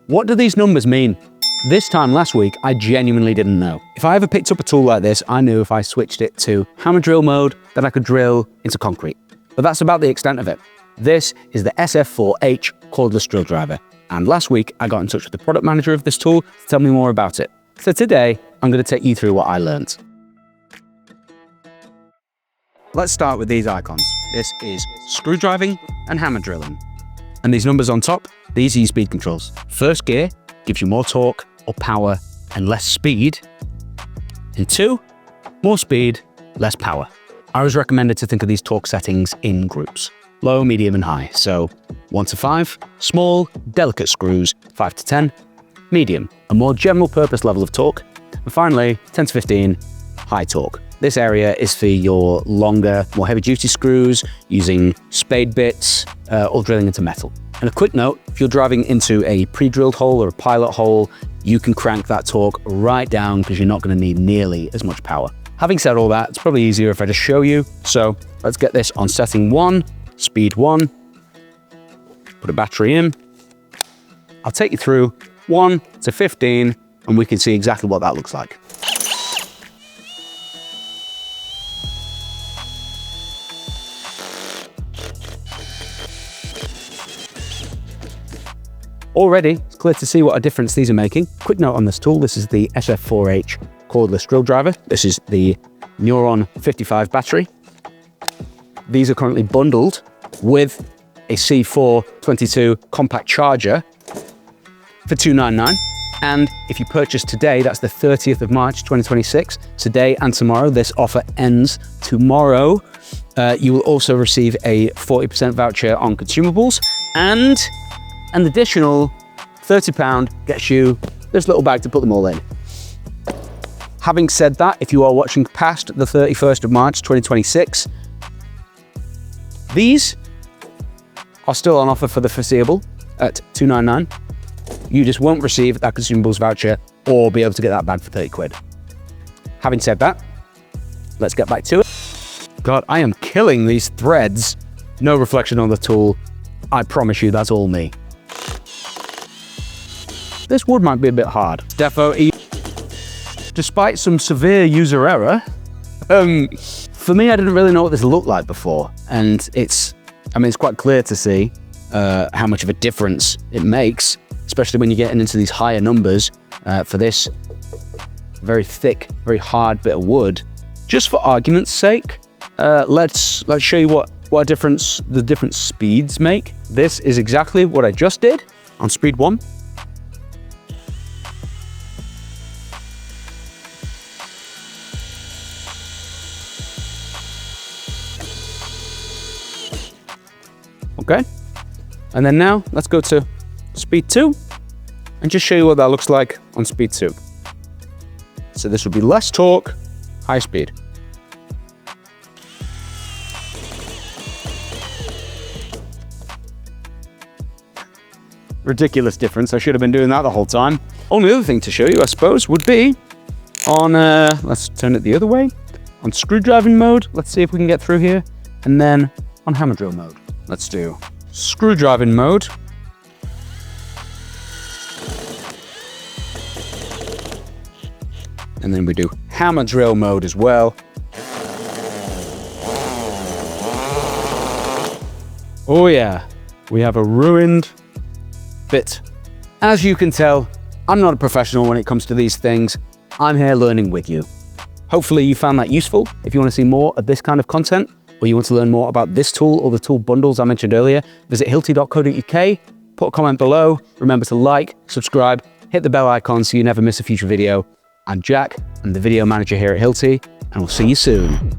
What do these numbers mean? This time last week, I genuinely didn't know. If I ever picked up a tool like this, I knew if I switched it to hammer drill mode, that I could drill into concrete. But that's about the extent of it. This is the SF4H cordless drill driver. And last week, I got in touch with the product manager of this tool to tell me more about it. So today, I'm going to take you through what I learned. Let's start with these icons. This is screwdriving and hammer drilling. And these numbers on top, these are your speed controls. First gear gives you more torque or power and less speed. In 2, more speed, less power. I was recommended to think of these torque settings in groups. Low, medium and high. So 1 to 5, small, delicate screws, 5 to 10, medium, a more general purpose level of torque. And finally, 10 to 15, high torque. This area is for your longer, more heavy duty screws, using spade bits, or drilling into metal. And a quick note, if you're driving into a pre-drilled hole or a pilot hole, you can crank that torque right down because you're not going to need nearly as much power. Having said all that, it's probably easier if I just show you. So let's get this on setting 1, speed 1, put a battery in. I'll take you through 1 to 15 and we can see exactly what that looks like. Already, it's clear to see what a difference these are making. Quick note on this tool, this is the SF4H cordless drill driver. This is the Nuron 55 battery. These are currently bundled with a C422 compact charger for $299. And if you purchase today, that's the 30th of March, 2026, today and tomorrow, this offer ends tomorrow. You will also receive a 40% voucher on consumables and an additional £30 gets you this little bag to put them all in. Having said that, if you are watching past the 31st of March 2026, these are still on offer for the foreseeable at $299. You just won't receive that consumables voucher or be able to get that bag for 30 quid. Having said that, let's get back to it. God, I am killing these threads. No reflection on the tool. I promise you that's all me. This wood might be a bit hard. Despite some severe user error, for me, I didn't really know what this looked like before. And it's quite clear to see how much of a difference it makes, especially when you're getting into these higher numbers for this very thick, very hard bit of wood. Just for argument's sake, let's show you what difference the different speeds make. This is exactly what I just did on speed 1. Okay, and then now let's go to speed 2 and just show you what that looks like on speed 2. So this would be less torque, high speed. Ridiculous difference. I should have been doing that the whole time. Only other thing to show you, I suppose, would be on, let's turn it the other way, on screwdriving mode. Let's see if we can get through here. And then on hammer drill mode. Let's do screwdriving mode. And then we do hammer drill mode as well. Oh yeah, we have a ruined bit. As you can tell, I'm not a professional when it comes to these things. I'm here learning with you. Hopefully you found that useful. If you want to see more of this kind of content, or you want to learn more about this tool or the tool bundles I mentioned earlier, visit hilti.co.uk, put a comment below, remember to like, subscribe, hit the bell icon so you never miss a future video. I'm Jack, I'm the video manager here at Hilti, and we'll see you soon.